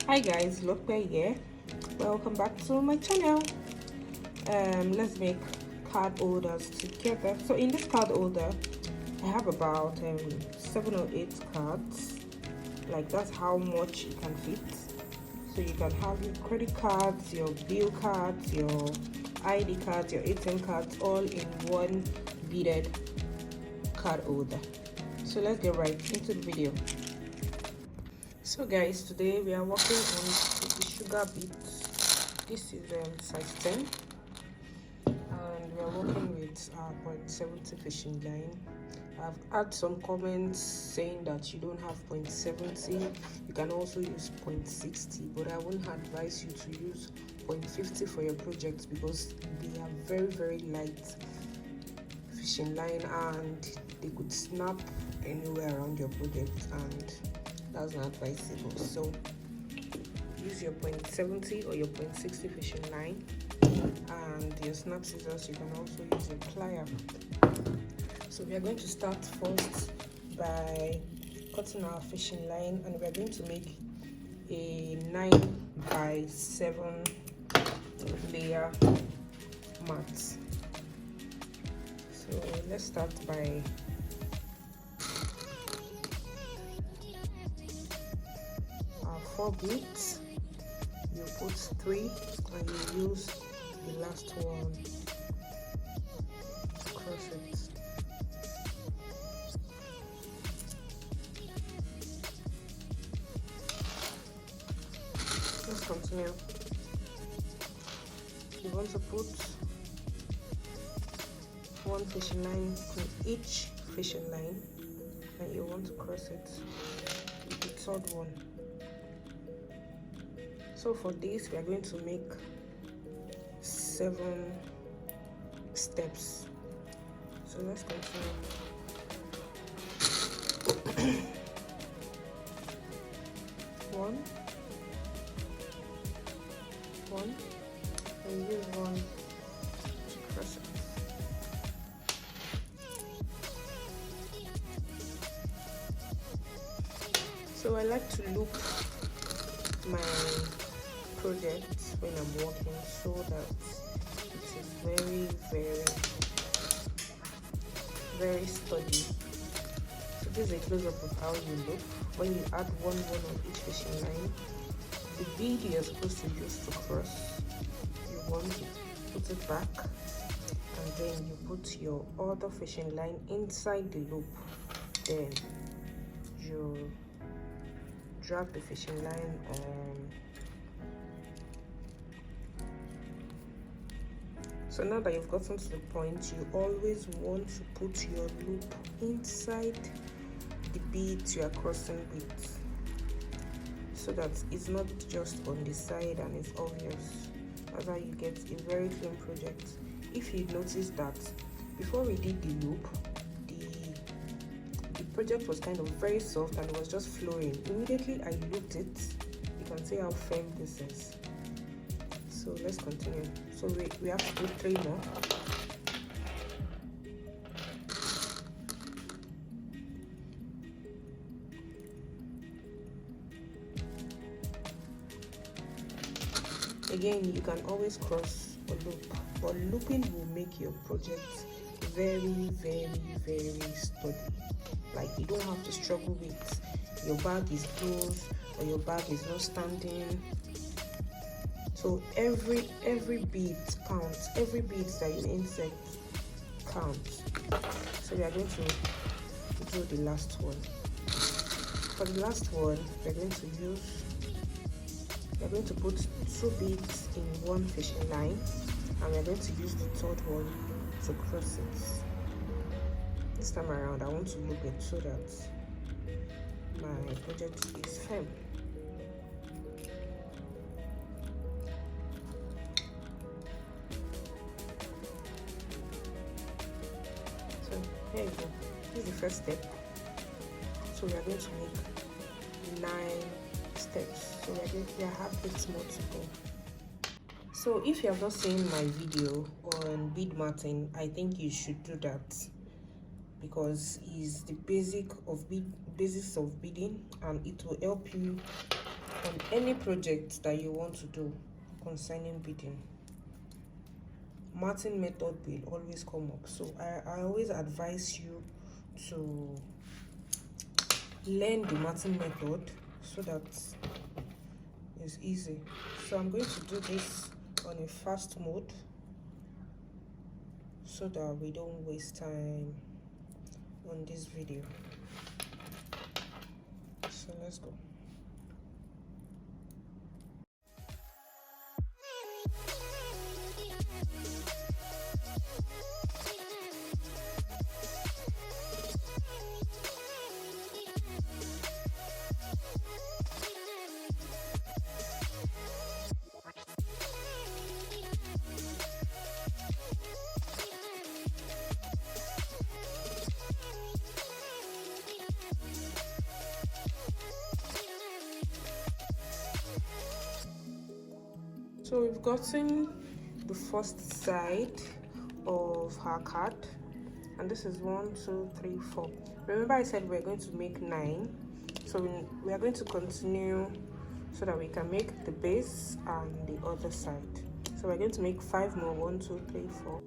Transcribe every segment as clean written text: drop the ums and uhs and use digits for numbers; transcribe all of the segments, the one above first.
Hi guys, Lope here. Welcome back to my channel. Let's make card holders together. So in this card holder, I have about 7 or 8 cards. Like that's how much it can fit. So you can have your credit cards, your bill cards, your ID cards, your ATM cards, all in one beaded card holder. So let's get right into the video. So guys, today we are working on the sugar beads. This is size 10 and we are working with our 0.70 fishing line. I've had some comments saying that you don't have 0.70, you can also use 0.60, but I wouldn't advise you to use 0.50 for your project because they are very light fishing line and they could snap anywhere around your project, and that's not advisable. So use your 0.70 or your 0.60 fishing line, and your snap scissors. You can also use your plier. So we are going to start first by cutting our fishing line, and we are going to make a 9 by 7 layer mat. So let's start by our 4 beads. You put 3 and you use the last one to cross it. Let's continue. You want to put 1 fishing line in each fishing line, and you want to cross it with the 3rd one. So for this, we are going to make 7 steps. So let's continue. 1, and use 1 to cross it. So I like to loop my project when I'm working so that it is very sturdy. So this is a close-up of how you look. When you add one on each fishing line, the bead you're supposed to use to cross, you want to put it back, and then you put your other fishing line inside the loop. Then you drag the fishing line on. So now that you've gotten to the point, you always want to put your loop inside the beads you are crossing with, so that it's not just on the side and it's obvious. That's how you get a very clean project. If you notice that before we did the loop, the project was kind of very soft and it was just flowing. Immediately I looped it, you can see how firm this is. So let's continue. So we have to do 3 more. Again, you can always cross or loop, but looping will make your project very sturdy. Like you don't have to struggle with your bag is closed or your bag is not standing. So every bead counts. Every bead that you insert counts. So we are going to do the last one. For the last one, we're going to put 2 beads in 1 fishing line, and we're going to use the 3rd one to cross it. This time around, I want to loop it so that my project is firm. So here you go. This is the first step. So we are going to make 9 steps. So we have 8 more to go. So if you have not seen my video on bead matting, I think you should do that, because it's the basics of beading, and it will help you on any project that you want to do concerning beading, matting method will always come up. So I always advise you to learn the matting method so that it's easy. So I'm going to do this on a fast mode so that we don't waste time on this video. So let's go. So we've gotten the first side of her card, and this is 1, 2, 3, 4. Remember I said we're going to make 9, so we are going to continue so that we can make the base and the other side. So we're going to make 5 more. 1, 2, 3, 4.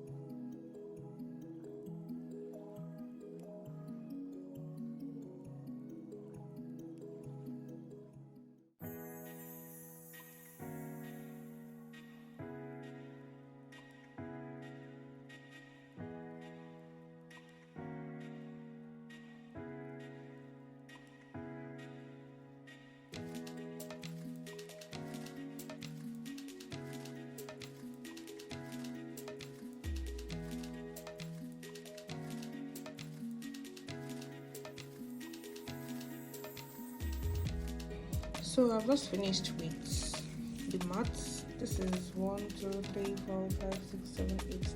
So I've just finished with the mats. This is 1, 2, 3, 4, 5, 6, 7, 8,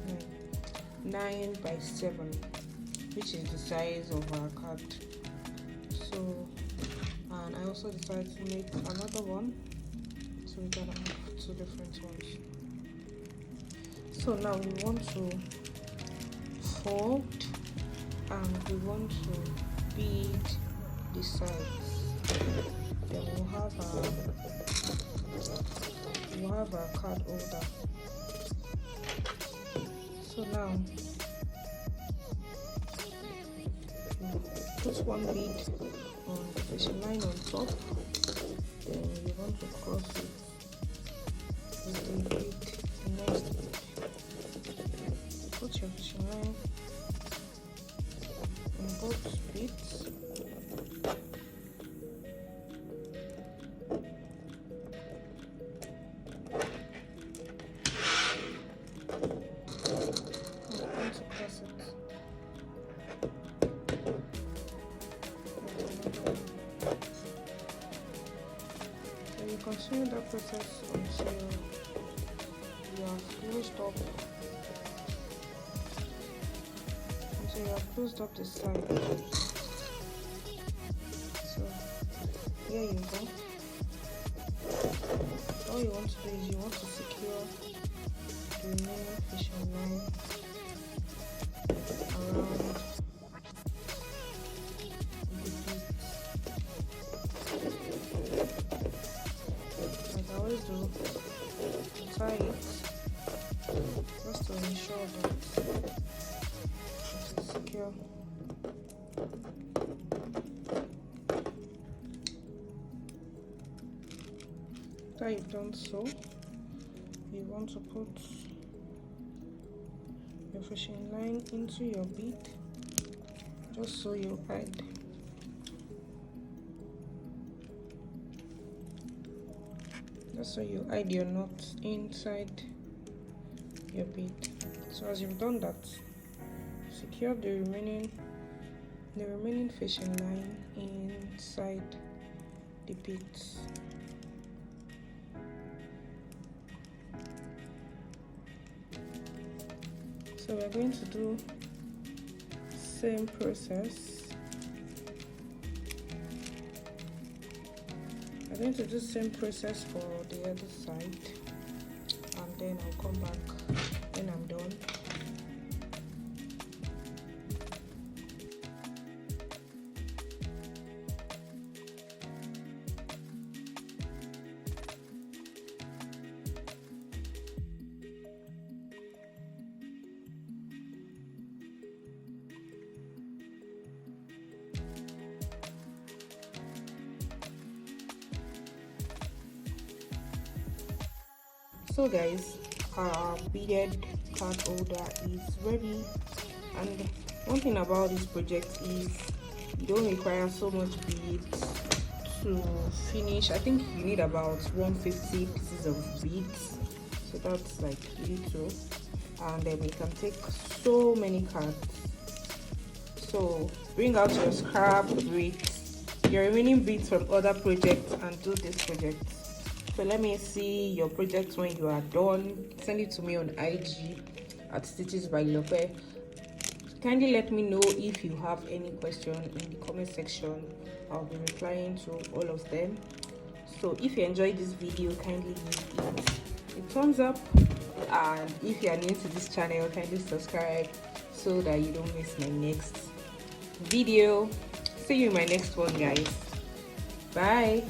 9 by 7, which is the size of our card. So, and I also decided to make another one, so we can have 2 different ones. So now we want to fold and we want to bead the sides. Then we'll have our card holder. So now you put one bead on the fishing line on top, then you want to cross it with the bead next bead. Put your fishing line on both beads. Continue that process until you have closed up the side. So here you go. All you want to do is you want to secure the remaining fishing line around the bead. Do tie it just to ensure that it is secure. After you've done so, you want to put your fishing line into your bead just so you hide. So you hide your knot inside your bead. So as you've done that, secure the remaining fishing line inside the beads. So we're going to do same process. I'm going to do the same process for the other side, and then I'll come back when I'm done. So guys, our beaded card holder is ready. And one thing about this project is you don't require so much beads to finish. I think you need about 150 pieces of beads, so that's like little, and then you can take so many cards. So bring out your scrap beads, your remaining beads from other projects, and do this project. So let me see your project when you are done. Send it to me on IG at Stitches by Lope. Kindly let me know if you have any question in the comment section. I'll be replying to all of them. So if you enjoyed this video, kindly give it a thumbs up, and if you are new to this channel, kindly subscribe so that you don't miss my next video. See you in my next one, guys. Bye.